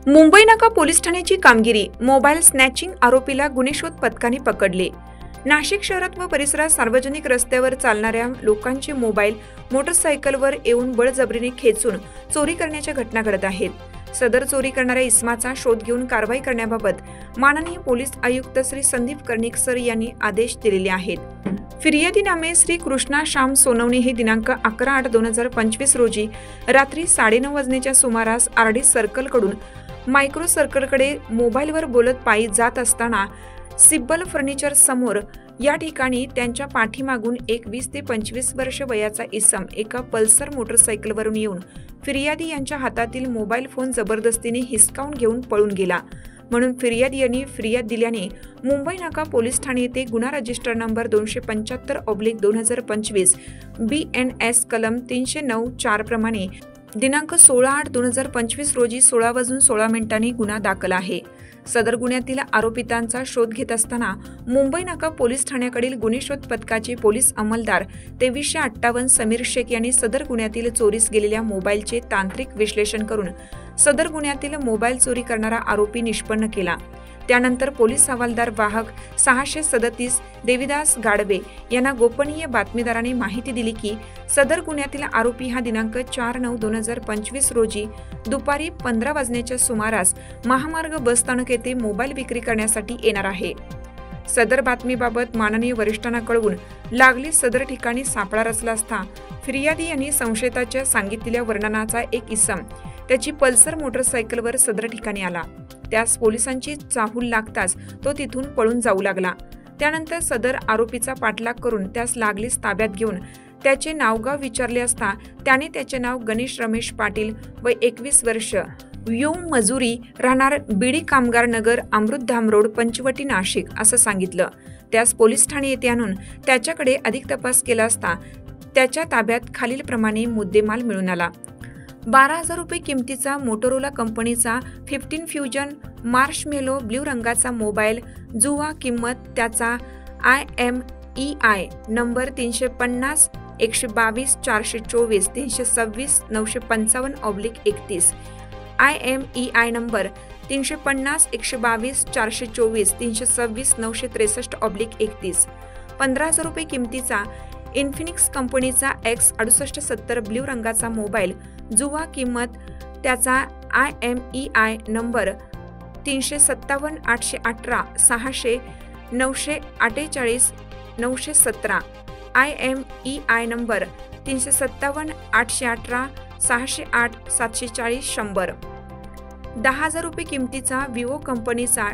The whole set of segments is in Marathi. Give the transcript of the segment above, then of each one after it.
मुंबई नाका पोलीस ठाण्याची कामगिरी, मोबाईल स्नॅचिंग आरोपीला गुन्हेशोध पथकाने पकडले। नाशिक शहरात व परिसरात सार्वजनिक रस्त्यावर चालणाऱ्या लोकांचे मोबाईल मोटरसायकलवर येऊन बळजबरीने खेचून चोरी करण्याच्या घटना घडत आहेत। सदर चोरी करणाऱ्या इसमाचा शोध घेऊन कारवाई करण्याबाबत माननीय पोलीस आयुक्त श्री संदीप कर्णिक सर यांनी आदेश दिलेले आहेत। फिर्यादी नामे श्री कृष्णा श्याम सोनवणे हे दिनांक 11/8/2025 रोजी रात्री 9:30 वाजण्याच्या सुमारास आरडी सर्कल कडून मायक्रो सर्कलकडे मोबाईलवर बोलत पायी जात असताना सिब्बल फर्निचर समोर या ठिकाणी त्यांच्या पाठीमागून एक 20 ते 25 वर्ष वयाचा इसम एका पल्सर मोटरसायकलवरून येऊन फिर्यादी यांच्या हातातील मोबाईल फोन जबरदस्तीने हिसकावून घेऊन पळून गेला। म्हणून फिर्यादी यांनी फिर्याद दिल्याने मुंबई नाका पोलीस ठाणे येथे गुन्हा रजिस्टर नंबर 275/2025 BNS कलम 309(4) प्रमाणे दिनांक 16/8/2025 रोजी 16:16 गुन्हा दाखल आहे। सदर गुन्ह्यातील आरोपितांचा शोध घेत असताना मुंबई नाका पोलीस ठाण्याकडील गुन्हेशोध पथकाचे पोलीस अंमलदार 2358 समीर शेख यांनी सदर गुन्ह्यातील चोरीस गेलेल्या मोबाईलचे तांत्रिक विश्लेषण करून सदर गुन्ह्यातील मोबाईल चोरी करणारा आरोपी निष्पन्न केला। त्यानंतर पोलीस हवालदार वाहक 637 देविदास गाडवे यांना गोपनीय बातमीदाराने माहिती दिली की सदर गुन्ह्यातील आरोपी हा दिनांक 4/9/2025 रोजी दुपारी 15 वाजण्याच्या सुमारास महामार्ग बसस्थानक येथे मोबाईल विक्री करण्यासाठी येणार आहे। सदर बातमीबाबत माननीय वरिष्ठांना कळवून लागली सदर ठिकाणी सापळा रचला असता फिर्यादी यांनी संशयिताच्या सांगितलेल्या वर्णनाचा एक इसम त्याची पल्सर मोटरसायकलवर सदर ठिकाणी आला। त्यास पोलिसांची चाहूल लागताच तो तिथून पळून जाऊ लागला। त्यानंतर सदर आरोपीचा पाठलाग करून त्यास लागलीच ताब्यात घेऊन त्याचे नावगाव विचारले असता त्याने त्याचे नाव गणेश रमेश पाटील व 21 वर्ष, व्योम मजुरी, राहणार बीडी कामगार नगर, अमृतधाम रोड, पंचवटी, नाशिक असं सांगितलं। त्यास पोलीस ठाणे येथे आणून त्याच्याकडे अधिक तपास केला असता त्याच्या ताब्यात खालीलप्रमाणे मुद्देमाल मिळून आला। 12,000 रुपये किमतीचा मोटोरोला कंपनीचा 15 फ्युजन मार्शमेलो ब्ल्यू रंगाचा मोबाईल, जुवा किंमत त्याचा IMEI नंबर 350/122/424/326/955/31, IMEI नंबर 350/122/424/326/963/31, 15,000 रुपये किमतीचा इन्फिनिक्स कंपनीचा X6870 ब्ल्यू रंगाचा मोबाईल, जुवा किंमत त्याचा IMEI नंबर 357/818/600/948/917, IMEI नंबर 357/818/608/740/100, 10,000 रुपये किमतीचा विवो कंपनीचा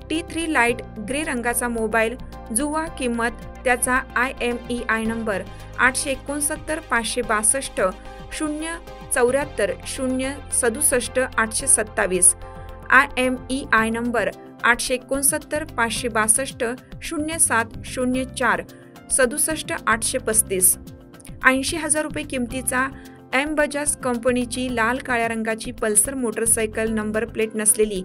T3 लाईट ग्रे रंगाचा मोबाईल, जुवा किंमत त्याचा IMEI नंबर 869/562/074/067/827, IMEI नंबर 869/562/007/04/67/835, 80,000 रुपये किमतीचा बजाज कंपनीची लाल काळ्या रंगाची पल्सर मोटरसायकल नंबर प्लेट नसलेली,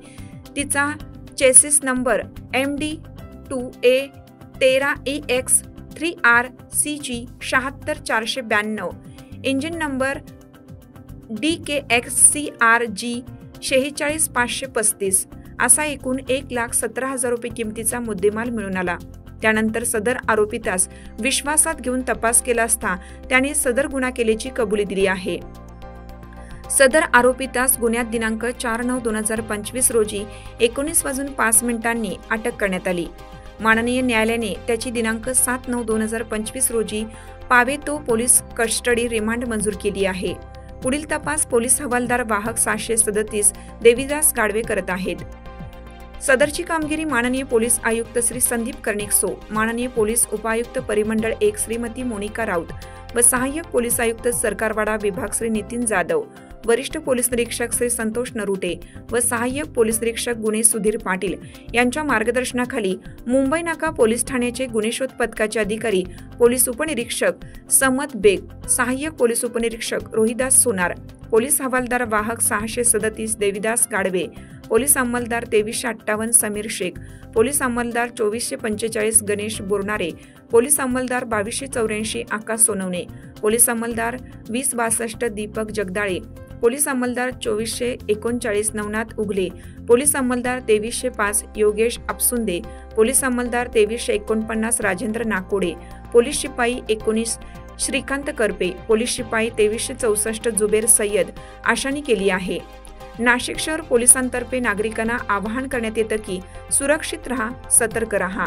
तिचा chassis number MD2A13EX3RCG 76492, engine number DKXCRG 46535, असा एकूण 1,17,000 रुपये किमतीचा मुद्देमाल मिळून आला। त्यानंतर सदर आरोपितास विश्वासात घेऊन तपास केला असता त्याने सदर गुन्हा केल्याची कबुली दिली आहे। सदर आरोपितास गुन्ह्यात दिनांक 4/9/2025 रोजी 19:05 अटक करण्यात आली। माननीय न्यायालयाने त्याची दिनांक 7/9/2025 रोजी पावेतो पोलीस कस्टडी रिमांड मंजूर केली आहे। पुढील तपास पोलीस हवालदार वाहक 637 देविदास गाडवे करत आहेत। सदरची कामगिरी माननीय पोलीस आयुक्त श्री संदीप कर्णिक सो, माननीय पोलीस उपायुक्त परिमंडळ 1 श्रीमती मोनिका राऊत व सहाय्यक पोलीस आयुक्त सरकारवाडा विभाग श्री नितीन जाधव, वरिष्ठ पोलीस निरीक्षक श्री संतोष नरुटे व सहाय्यक पोलीस निरीक्षक गुन्हे सुधीर पाटील यांच्या मार्गदर्शनाखाली मुंबई नाका पोलीस ठाण्याचे गुन्हेशोध पथकाचे अधिकारी पोलीस उपनिरीक्षक समत बेग, सहाय्यक पोलीस उपनिरीक्षक रोहिदास सोनार, पोलीस हवालदार वाहक 637 देविदास गाडवे, पोलीस अंमलदार 2358 समीर शेख, पोलीस अंमलदार 2445 गणेश बोरनारे, पोलीस अंमलदार 2284 आकाश सोनवणे, पोलीस अंमलदार 2062 दीपक जगदाळे, पोलीस अंमलदार 2439 नवनाथ उगले, पोलीस अंमलदार 2305 योगेश अपसुंदे, पोलीस अंमलदार 2349 राजेंद्र नाकोडे, पोलीस शिपाई 19 श्रीकांत करपे, पोलीस शिपाई 2364 जुबेर सय्यद अशांनी केली आहे। नाशिक शहर पोलिसांतर्फे नागरिकांना आवाहन करण्यात येतं की सुरक्षित रहा, सतर्क रहा।